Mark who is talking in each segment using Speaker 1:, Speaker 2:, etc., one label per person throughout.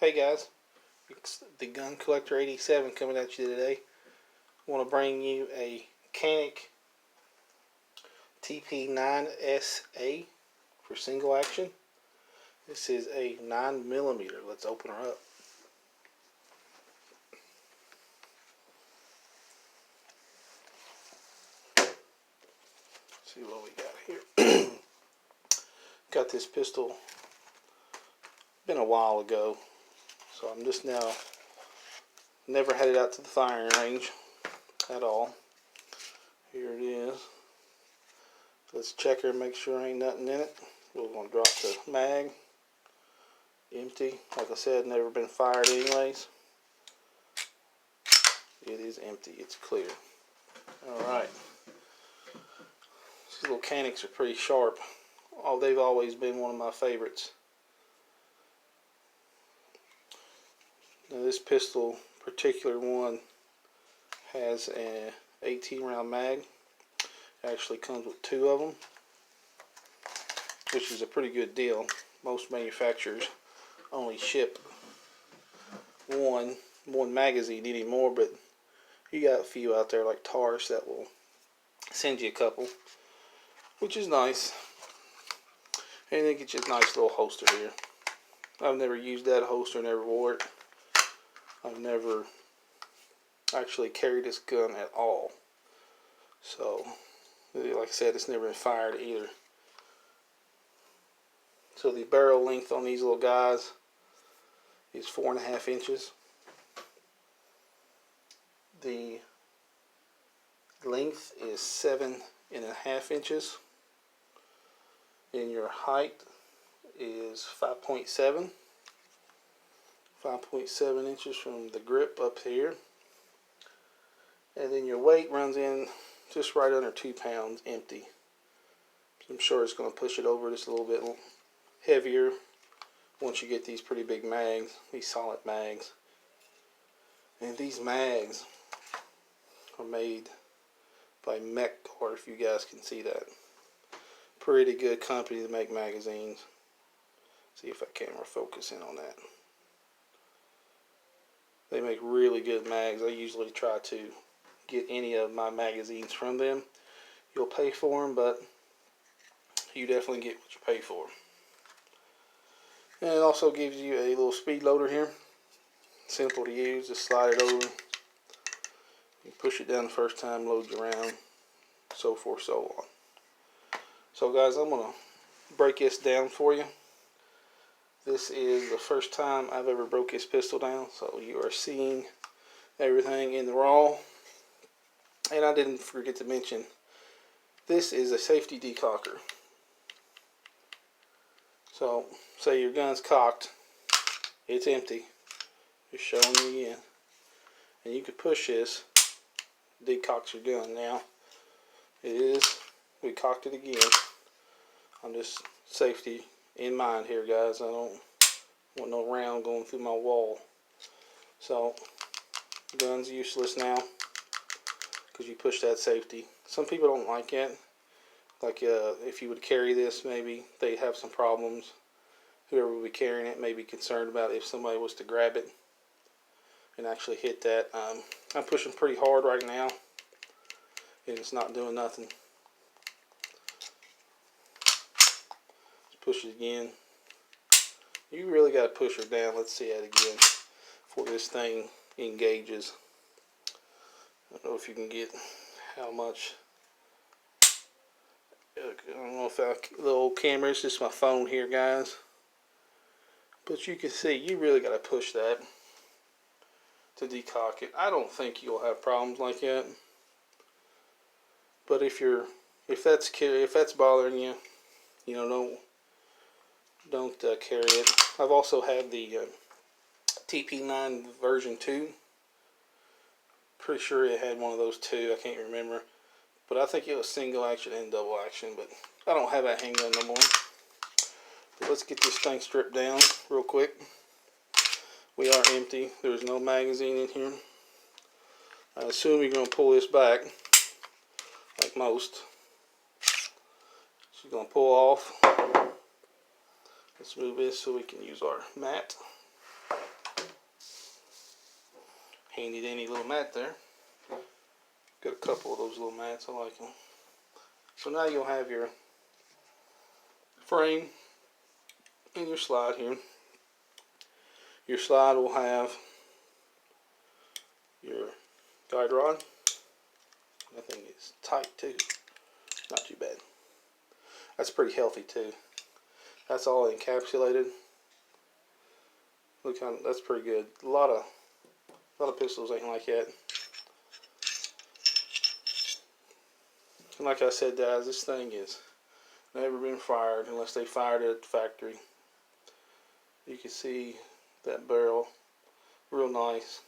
Speaker 1: Hey guys, it's the Gun Collector 87 coming at you today. I want to bring you a Canik TP9SA for single action. This is a 9mm. Let's open her up. See what we got here. Got this pistol, been a while ago, so I'm just now, never had it out to the firing range at all. Here it is. Let's check her and make sure ain't nothing in it. We're going to drop the mag. Empty. Like I said, never been fired anyways. It is empty. It's clear. Alright. These little Caniks are pretty sharp. Oh, they've always been one of my favorites. Now this pistol, particular one, has an 18 round mag. It actually comes with 2 of them, which is a pretty good deal. Most manufacturers only ship one magazine anymore, but you got a few out there like Taurus that will send you a couple, which is nice. And it gets you a nice little holster here. I've never used that holster, never wore it. I've never actually carried this gun at all. So, like I said, it's never been fired either. So the barrel length on these little guys is 4.5 inches. The length is 7.5 inches. And your height is 5.7 inches from the grip up here. And then your weight runs in just right under 2 pounds empty. I'm sure it's going to push it over just a little bit heavier once you get these pretty big mags, these solid mags. And these mags are made by Decocker, if you guys can see that. Pretty good company to make magazines. See if that camera focus in on that. They make really good mags. I usually try to get any of my magazines from them. You'll pay for them, but you definitely get what you pay for. And it also gives you a little speed loader here. Simple to use. Just slide it over. You push it down the first time, loads you around, so forth, so on. So guys, I'm going to break this down for you. This is the first time I've ever broke this pistol down, so you are seeing everything in the raw. And I didn't forget to mention, this is a safety decocker. So, say your gun's cocked, it's empty, just showing you again. And you can push this, decocks your gun. Now, we cocked it again. I'm just safety in mind here, guys. I don't want no round going through my wall. So, the gun's useless now because you push that safety. Some people don't like it. Like if you would carry this, maybe they have some problems. Whoever would be carrying it may be concerned about if somebody was to grab it and actually hit that. I'm pushing pretty hard right now, and it's not doing nothing. Push it again. You really got to push her down. Let's see that again before this thing engages. I don't know if you can get how much. I don't know if the old camera, it's just my phone here, guys. But you can see you really got to push that to decock it. I don't think you'll have problems like that. But if that's bothering you, you know, don't carry it. I've also had the TP9 version 2. Pretty sure it had one of those too. I can't remember. But I think it was single action and double action. But I don't have that handgun no more. But let's get this thing stripped down real quick. We are empty. There's no magazine in here. I assume you're going to pull this back like most. She's going to pull off. Let's move this so we can use our mat. handy dandy little mat there. Got a couple of those little mats, I like them. So now you'll have your frame and your slide here. Your slide will have your guide rod. That thing is tight too. Not too bad. That's pretty healthy too. That's all encapsulated. Look how that's pretty good. A lot of pistols ain't like that. And like I said, guys, this thing is never been fired unless they fired it at the factory. You can see that barrel, real nice.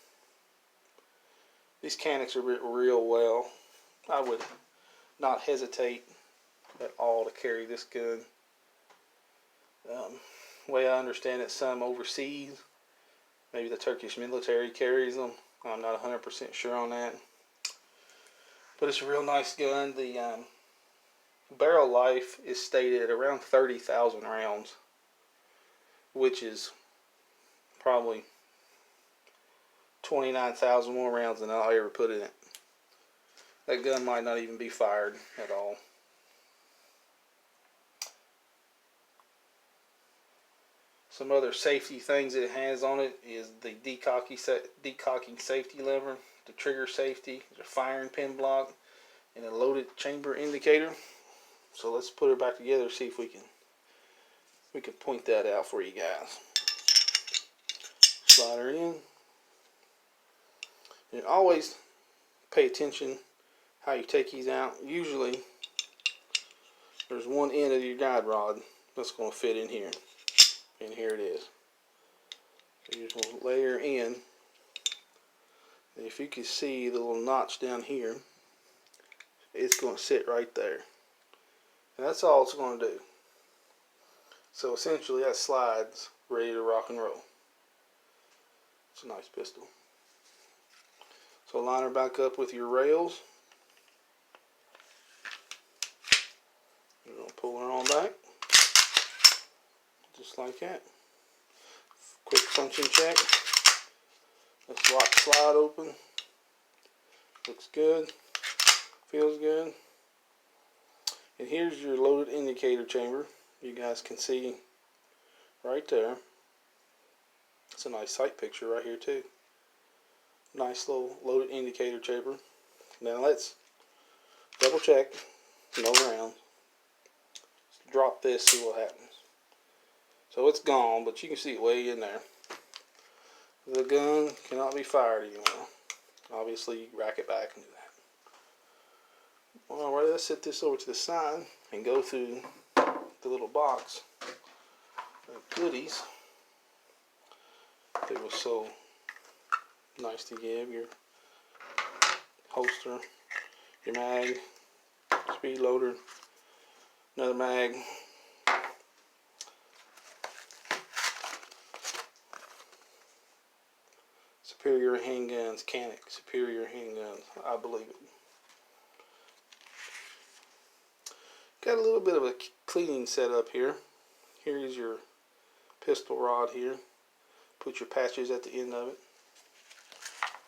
Speaker 1: These Caniks are writ real well. I would not hesitate at all to carry this gun. Way I understand it, some overseas, maybe the Turkish military carries them. I'm not 100% sure on that. But it's a real nice gun. The barrel life is stated at around 30,000 rounds, which is probably 29,000 more rounds than I'll ever put in it. That gun might not even be fired at all. Some other safety things it has on it is the decocking safety lever, the trigger safety, the firing pin block, and a loaded chamber indicator. So let's put it back together, see if we can point that out for you guys. Slide her in. And always pay attention how you take these out. Usually there's one end of your guide rod that's going to fit in here. And here it is. So you just want to layer in. And if you can see the little notch down here, it's going to sit right there. And that's all it's going to do. So essentially that slides ready to rock and roll. It's a nice pistol. So line her back up with your rails. You're going to pull her on back. Just like that. Quick function check. Let's lock the slide open. Looks good. Feels good. And here's your loaded indicator chamber. You guys can see right there. It's a nice sight picture right here too. Nice little loaded indicator chamber. Now let's double check. No round. Drop this, see what happens. So it's gone, but you can see it way in there. The gun cannot be fired anymore. Obviously, you rack it back and do that. Alright, let's set this over to the side and go through the little box of goodies. It was so nice to give. Your holster, your mag, speed loader, another mag. Superior handguns, Canik, superior handguns, I believe it. Got a little bit of a cleaning setup here. Here is your pistol rod here. Put your patches at the end of it.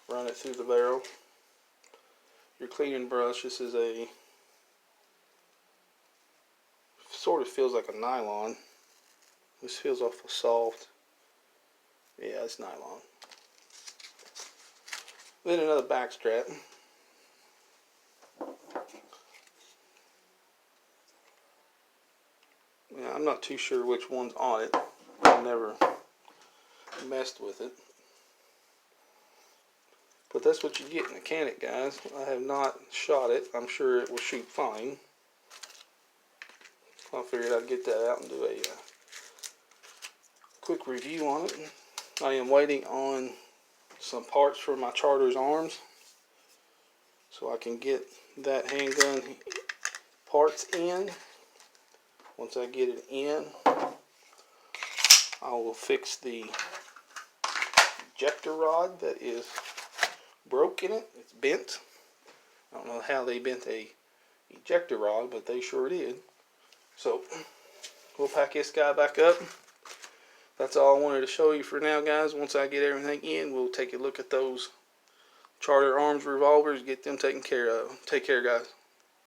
Speaker 1: Run it through the barrel. Your cleaning brush, this is a, sort of feels like a nylon. This feels awful soft. Yeah, it's nylon. Then another back strap. Yeah, I'm not too sure which one's on it. I've never messed with it. But that's what you get in a Canik, guys. I have not shot it. I'm sure it will shoot fine. I figured I'd get that out and do a quick review on it. I am waiting on some parts for my Charter's arms, so I can get that handgun parts in. Once I get it in, I will fix the ejector rod that is broke in it. It's bent. I don't know how they bent a ejector rod, but they sure did. So we'll pack this guy back up. That's all I wanted to show you for now, guys. Once I get everything in, we'll take a look at those Charter Arms revolvers, get them taken care of. Take care, guys.